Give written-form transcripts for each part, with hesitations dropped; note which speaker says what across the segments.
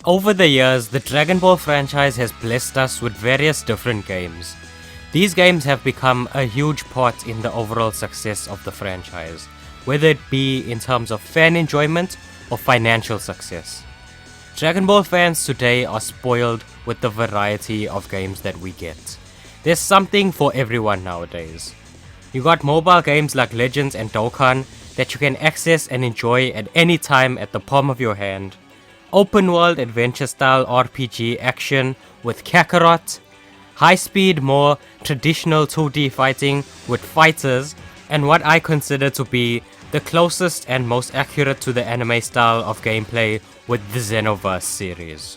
Speaker 1: Over the years, the Dragon Ball franchise has blessed us with various different games. These games have become a huge part in the overall success of the franchise, whether it be in terms of fan enjoyment or financial success. Dragon Ball fans today are spoiled with the variety of games that we get. There's something for everyone nowadays. You got mobile games like Legends and Dokkan that you can access and enjoy at any time at the palm of your hand. Open world adventure style RPG action with Kakarot, high speed, more traditional 2D fighting with fighters, and what I consider to be the closest and most accurate to the anime style of gameplay with the Xenoverse series.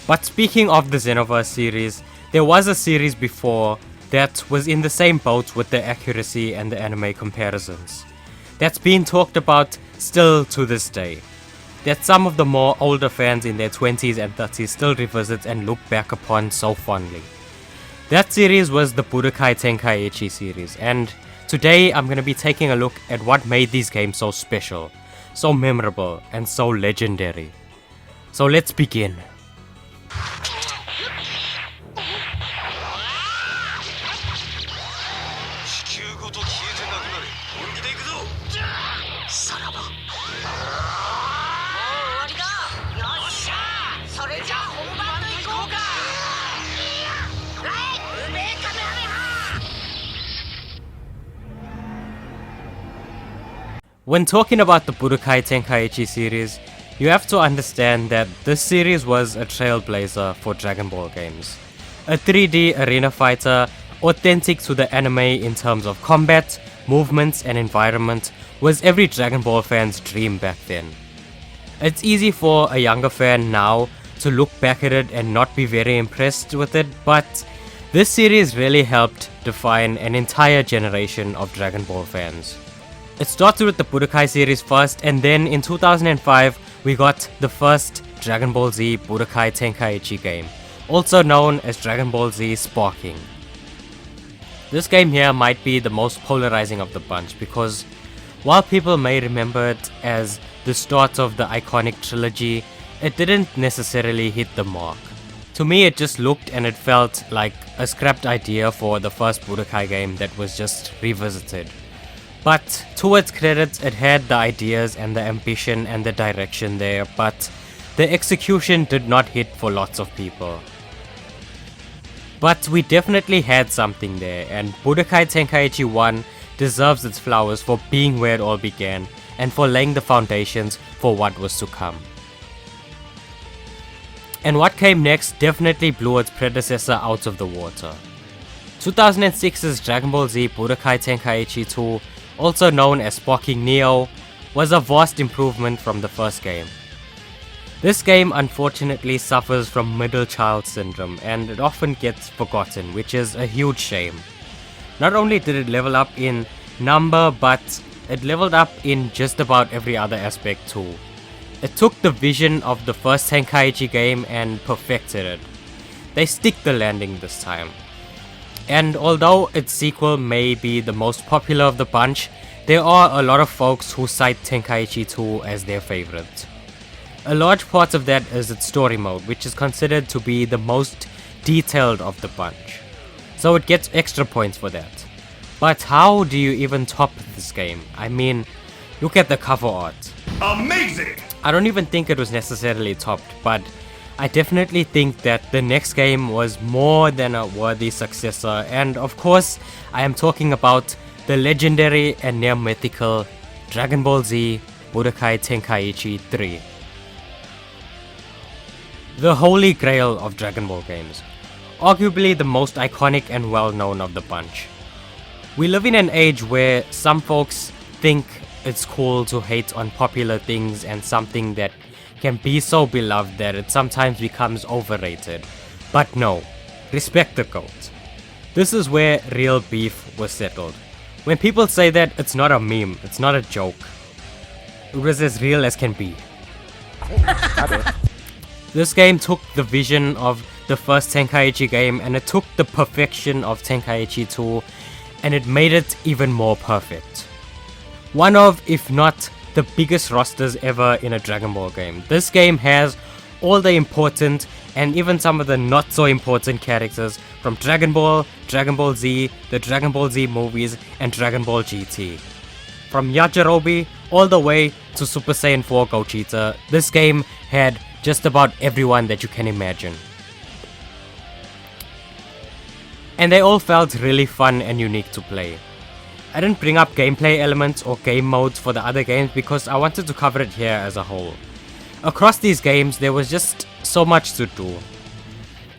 Speaker 1: But speaking of the Xenoverse series, there was a series before that was in the same boat with the accuracy and the anime comparisons. That's been talked about still to this day. That some of the more older fans in their 20s and 30s still revisit and look back upon so fondly. That series was the Budokai Tenkaichi series, and today I'm going to be taking a look at what made these games so special, so memorable, and so legendary. So let's begin. When talking about the Budokai Tenkaichi series, you have to understand that this series was a trailblazer for Dragon Ball games. A 3D arena fighter, authentic to the anime in terms of combat, movements and environment, was every Dragon Ball fan's dream back then. It's easy for a younger fan now to look back at it and not be very impressed with it, but this series really helped define an entire generation of Dragon Ball fans. It started with the Budokai series first, and then in 2005 we got the first Dragon Ball Z Budokai Tenkaichi game, also known as Dragon Ball Z Sparking. This game here might be the most polarizing of the bunch because while people may remember it as the start of the iconic trilogy, it didn't necessarily hit the mark. To me, it just looked and it felt like a scrapped idea for the first Budokai game that was just revisited. But to its credit, it had the ideas and the ambition and the direction there, but the execution did not hit for lots of people. But we definitely had something there, and Budokai Tenkaichi 1 deserves its flowers for being where it all began and for laying the foundations for what was to come. And what came next definitely blew its predecessor out of the water. 2006's Dragon Ball Z Budokai Tenkaichi 2, also known as Sparking Neo, was a vast improvement from the first game. This game unfortunately suffers from middle child syndrome and it often gets forgotten, which is a huge shame. Not only did it level up in number, but it leveled up in just about every other aspect too. It took the vision of the first Tenkaichi game and perfected it. They stick the landing this time. And although its sequel may be the most popular of the bunch, there are a lot of folks who cite Tenkaichi 2 as their favorite. A large part of that is its story mode, which is considered to be the most detailed of the bunch. So it gets extra points for that. But how do you even top this game? I mean, look at the cover art.
Speaker 2: Amazing!
Speaker 1: I don't even think it was necessarily topped, but I definitely think that the next game was more than a worthy successor, and of course I am talking about the legendary and near mythical Dragon Ball Z Budokai Tenkaichi 3. The holy grail of Dragon Ball games, arguably the most iconic and well known of the bunch. We live in an age where some folks think it's cool to hate on popular things and something that can be so beloved that it sometimes becomes overrated. But no, respect the GOAT. This is where real beef was settled. When people say that, it's not a meme, it's not a joke. It was as real as can be. This game took the vision of the first Tenkaichi game and it took the perfection of Tenkaichi 2 and it made it even more perfect. One of, if not the biggest rosters ever in a Dragon Ball game. This game has all the important and even some of the not so important characters from Dragon Ball, Dragon Ball Z, the Dragon Ball Z movies, and Dragon Ball GT. From Yajirobe all the way to Super Saiyan 4 Gogeta, this game had just about everyone that you can imagine. And they all felt really fun and unique to play. I didn't bring up gameplay elements or game modes for the other games because I wanted to cover it here as a whole. Across these games there was just so much to do.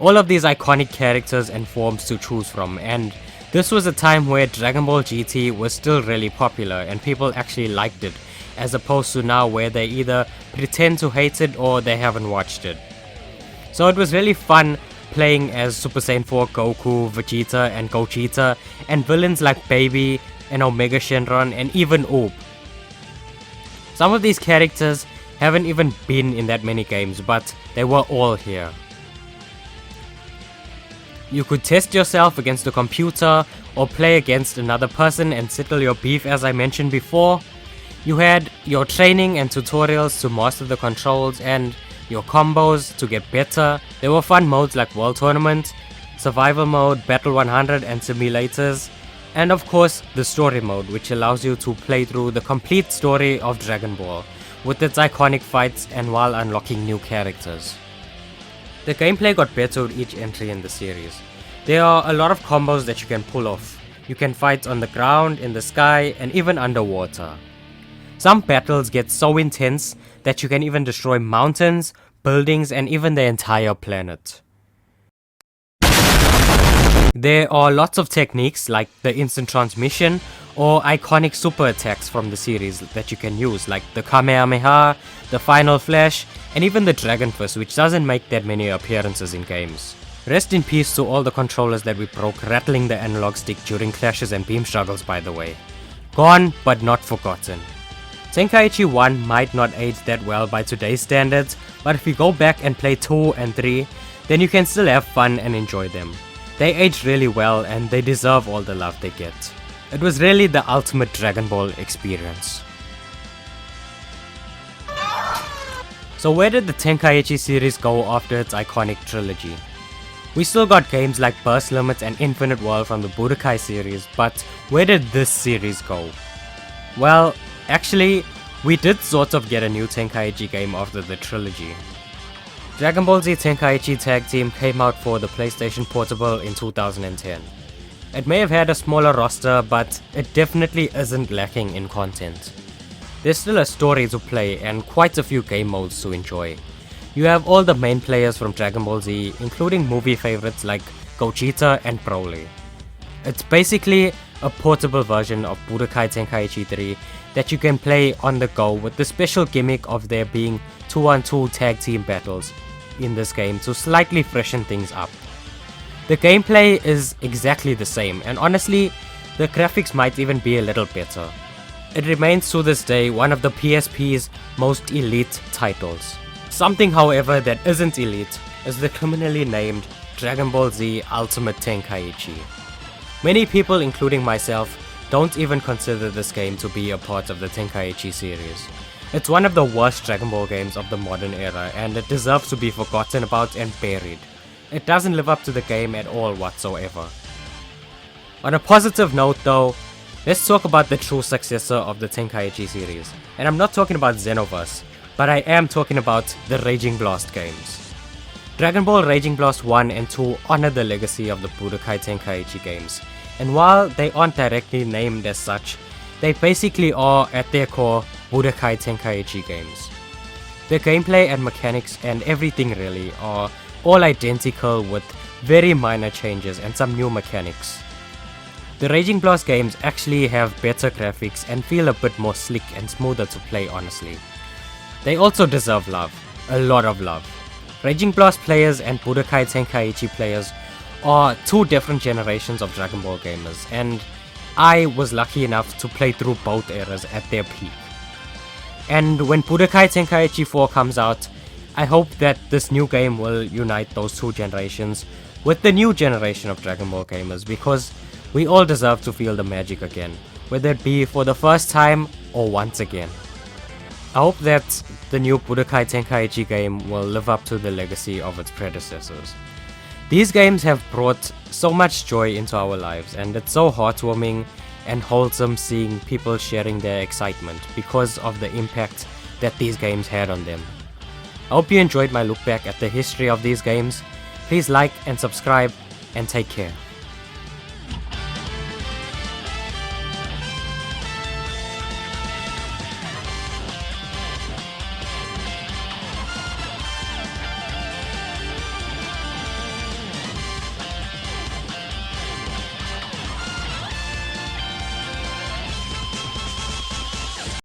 Speaker 1: All of these iconic characters and forms to choose from, and this was a time where Dragon Ball GT was still really popular and people actually liked it, as opposed to now where they either pretend to hate it or they haven't watched it. So it was really fun playing as Super Saiyan 4 Goku, Vegeta and Gogeta, and villains like Baby and Omega Shenron and even Oob. Some of these characters haven't even been in that many games, but they were all here. You could test yourself against a computer or play against another person and settle your beef, as I mentioned before. You had your training and tutorials to master the controls and your combos to get better. There were fun modes like World Tournament, Survival Mode, Battle 100 and simulators, and of course the story mode, which allows you to play through the complete story of Dragon Ball with its iconic fights and while unlocking new characters. The gameplay got better with each entry in the series. There are a lot of combos that you can pull off. You can fight on the ground, in the sky, and even underwater. Some battles get so intense that you can even destroy mountains, buildings, and even the entire planet. There are lots of techniques like the instant transmission or iconic super attacks from the series that you can use, like the Kamehameha, the Final Flash, and even the Dragon Fist, which doesn't make that many appearances in games. Rest in peace to all the controllers that we broke rattling the analog stick during clashes and beam struggles, by the way. Gone but not forgotten. Tenkaichi 1 might not age that well by today's standards, but if you go back and play 2 and 3, then you can still have fun and enjoy them. They aged really well and they deserve all the love they get. It was really the ultimate Dragon Ball experience. So where did the Tenkaichi series go after its iconic trilogy? We still got games like Burst Limits and Infinite World from the Budokai series, but where did this series go? Well, actually, we did sort of get a new Tenkaichi game after the trilogy. Dragon Ball Z Tenkaichi Tag Team came out for the PlayStation Portable in 2010. It may have had a smaller roster, but it definitely isn't lacking in content. There's still a story to play and quite a few game modes to enjoy. You have all the main players from Dragon Ball Z, including movie favorites like Gogeta and Broly. It's basically a portable version of Budokai Tenkaichi 3 that you can play on the go, with the special gimmick of there being 2-on-2 tag team battles in this game to slightly freshen things up. The gameplay is exactly the same, and honestly, the graphics might even be a little better. It remains to this day one of the PSP's most elite titles. Something, however, that isn't elite is the criminally named Dragon Ball Z Ultimate Tenkaichi. Many people, including myself, don't even consider this game to be a part of the Tenkaichi series. It's one of the worst Dragon Ball games of the modern era, and it deserves to be forgotten about and buried. It doesn't live up to the game at all whatsoever. On a positive note though, let's talk about the true successor of the Tenkaichi series. And I'm not talking about Xenoverse, but I am talking about the Raging Blast games. Dragon Ball Raging Blast 1 and 2 honor the legacy of the Budokai Tenkaichi games, and while they aren't directly named as such, they basically are at their core Budokai Tenkaichi games. The gameplay and mechanics and everything really are all identical with very minor changes and some new mechanics. The Raging Blast games actually have better graphics and feel a bit more slick and smoother to play, honestly. They also deserve love, a lot of love. Raging Blast players and Budokai Tenkaichi players are two different generations of Dragon Ball gamers, and I was lucky enough to play through both eras at their peak. And when Budokai Tenkaichi 4 comes out, I hope that this new game will unite those two generations with the new generation of Dragon Ball gamers, because we all deserve to feel the magic again, whether it be for the first time or once again. I hope that the new Budokai Tenkaichi game will live up to the legacy of its predecessors. These games have brought so much joy into our lives, and it's so heartwarming and wholesome seeing people sharing their excitement because of the impact that these games had on them. I hope you enjoyed my look back at the history of these games. Please like and subscribe, and take care.